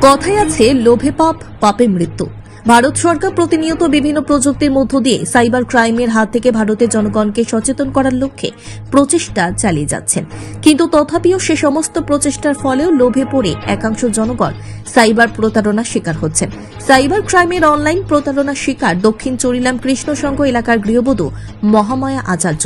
কথায় আছে লোভে পাপ, পাপে মৃত্যু। ভারত সরকার প্রতিনিয়ত বিভিন্ন প্রযুক্তির মধ্য দিয়ে সাইবার ক্রাইমের হাত থেকে ভারতের জনগণকে সচেতন করার লক্ষ্যে প্রচেষ্টা চালিয়ে যাচ্ছেন, কিন্তু তথাপিও সে সমস্ত প্রচেষ্টার ফলেও লোভে পড়ে একাংশ জনগণ সাইবার প্রতারণার শিকার হচ্ছেন। সাইবার ক্রাইমের অনলাইন প্রতারণার শিকার দক্ষিণ চরিলাম কৃষ্ণসংঘ এলাকার গৃহবধূ মহামায়া আচার্য।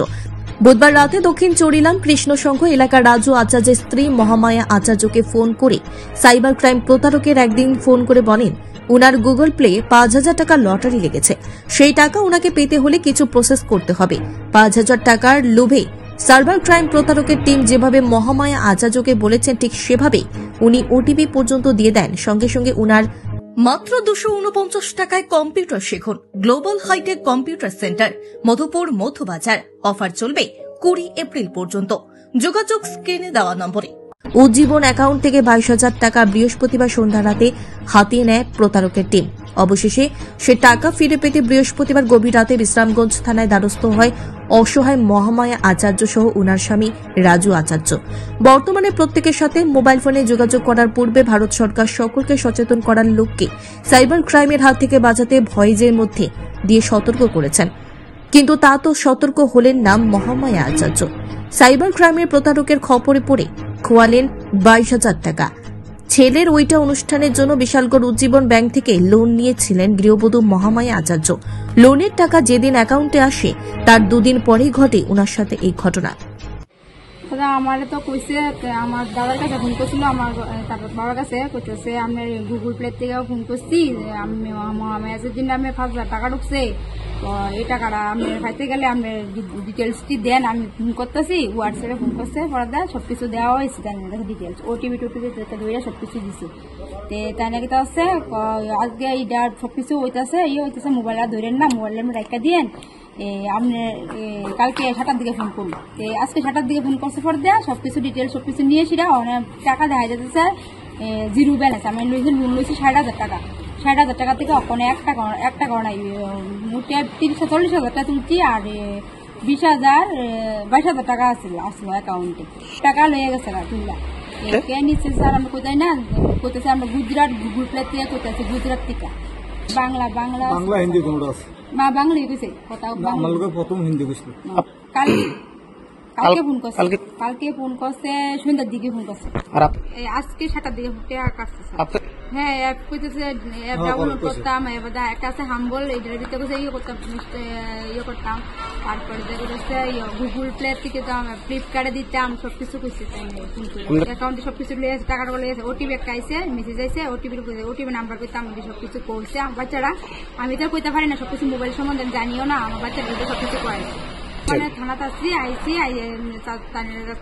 বুধবার রাতে দক্ষিণ চরিলাম কৃষ্ণসংঘ এলাকার রাজু আচার্যের স্ত্রী মহামায়া আচার্যকে ফোন করে সাইবার ক্রাইম প্রতারকের একদিন ফোন করে বলেন উনার গুগল প্লে ৫,০০০ টাকা লটারি লেগেছে, সেই টাকা উনাকে পেতে হলে কিছু প্রসেস করতে হবে। ৫,০০০ টাকার লোভে সাইবার ক্রাইম প্রতারকের টিম যেভাবে মহামায়া আচার্যকে বলেছেন ঠিক সেভাবে উনি ওটিপি পর্যন্ত দিয়ে দেন। সঙ্গে সঙ্গে উনার মাত্র ২৪৯ টাকায় কম্পিউটার শিখুন global hitech computer centre, Madhupur Madhubazar. Offer চলবে ২০ এপ্রিল পর্যন্ত। যোগাযোগ স্ক্রিনে দেওয়া নম্বরে। উজ্জীবন অ্যাকাউন্ট থেকে ২২,০০০ টাকা বৃহস্পতিবার সন্ধ্যা রাতে হাতিয়ে নেয় প্রতারকের টিম। অবশেষে সে টাকা ফিরে পেতে বৃহস্পতিবার গভীর রাতে বিশ্রামগঞ্জ থানায় দ্বারস্থ হয় অসহায় মহামায়া আচার্য সহ উনার স্বামী রাজু আচার্য। বর্তমানে প্রত্যেকের সাথে মোবাইল ফোনে যোগাযোগ করার পূর্বে ভারত সরকার সকলকে সচেতন করার লক্ষ্যে সাইবার ক্রাইমের হাত থেকে বাঁচাতে ভয়েজের মধ্যে দিয়ে সতর্ক করেছেন, কিন্তু তা তো সতর্ক হলেন না মহামায়া আচার্য। সাইবার ক্রাইমের প্রতারকের খপরে পড়ে খোয়ালেন ২২,০০০ টাকা। ছেলের ওইটা অনুষ্ঠানের জন্য বিশালগড় উজ্জীবন ব্যাংক থেকে লোন নিয়েছিলেন গৃহবধূ মহামায়া আচার্য। লোনের টাকা যেদিন অ্যাকাউন্টে আসে তার দুদিন পরেই ঘটে ওনার সাথে এই ঘটনা। আমার তো কইছে আমার দাদার কাছে ফোন করছিল, আমার তারপর বাবার কাছে কইতেছে আমি গুগল প্লে থেকে ফোন করছি, আমি মহামায়াজের দিন আমি ৫,০০০ টাকা ঢুকছে, তো এই টাকাটা আমি খাইতে গেলে আপনি ডিটেলসটি দেন। আমি ফোন করতেছি, হোয়াটসঅ্যাপে ফোন করছে, পরে দেয় সবকিছু দেওয়া হয়েছে, তাই না ডিটেলস ওটিপি ধরে সবকিছু দিছে। তাই নাকি তা হচ্ছে আজকে এইটা সবকিছু হইতেছে হইতেছে মোবাইলটা ধরেন না, মোবাইলে আমি রাখা দিয়েন, আপনি কালকে ৭টার দিকে ফোন করুন। আজকে ৭টার দিকে ফোন করছে, পর দেয়া সবকিছু ডিটেলস সবকিছু নিয়ে সেটা অনেক টাকা দেখা যেতেছে জিরো ব্যালেন্স। আমি লোন লইছি ৬০,০০০ টাকা, ৬০,০০০ টাকা থেকে ওখানে এক টাকা নাই, মোটে ৩০-৪০,০০০ টাকা তুলছি, আর ২২,০০০ টাকা আসলো অ্যাকাউন্টে। টাকা লয়ে গেছে তুললা কে নিচ্ছে স্যার, আমি কোথায় না কোথায় আমরা গুজরাট গুগল প্লে থেকে কোথায় গুজরাট থেকে বাংলা হিন্দি মা বাংলা কইছে কথা প্রথম হিন্দি কইছিল। কালকে ফোন করছে সন্ধ্যার দিকে ফোন করছে, আজকে ৭টার দিকে কাটছে। হ্যাঁ কইতেছে ডাউনলোড করতাম, একটা আছে হাম্বল, এটার ভিতরে করতাম, তারপরে গুগল প্লে থেকে তো ফ্লিপকার্টে দিতাম, সবকিছু কইছে। অ্যাকাউন্টে সবকিছু লিয়েছে, টাকাটা লিয়েছে, ওটিপি একটা আইছে, মেসেজ আইছে, ওটিপি নাম্বার কইতাম, সবকিছু করছে। আমার বাচ্চারা আমি তো কইতে পারি না সবকিছু, মোবাইল সম্বন্ধে জানিও না, আমার বাচ্চারা সবকিছু করে। মানে থানাতে আসছি আইসি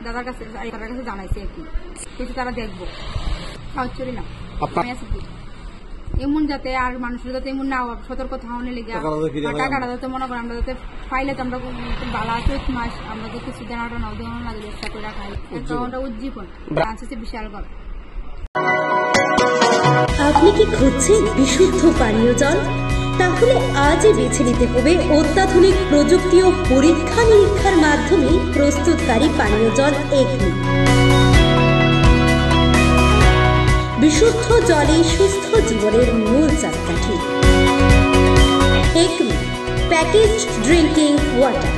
দাদার কাছে জানাইছি আর কি, কিছু তারা দেখবো চলি না এমন যাতে আর মানুষের যাতে এমন না সতর্ক থাকলে লেগে টাকাটা যাতে মনে করেন আমরা যাতে পাইলে তো আমরা বালা ৪ মাস আমরা তো কিছু জানাটা নাও দেওয়া লাগে চেষ্টা করে রাখাই। অ্যাকাউন্টটা উজ্জীবন আছে বিশালগড়। আপনি কি খুঁজছেন বিশুদ্ধ পানীয় জল? তাহলে আজই বেছে নিতে হবে অত্যাধুনিক প্রযুক্তি ও পরীক্ষা নিরীক্ষার মাধ্যমে প্রস্তুতকারী পানীয় জল একমি। বিশুদ্ধ জলে সুস্থ জীবনের মূল চাকাঠি। Acme packaged drinking water.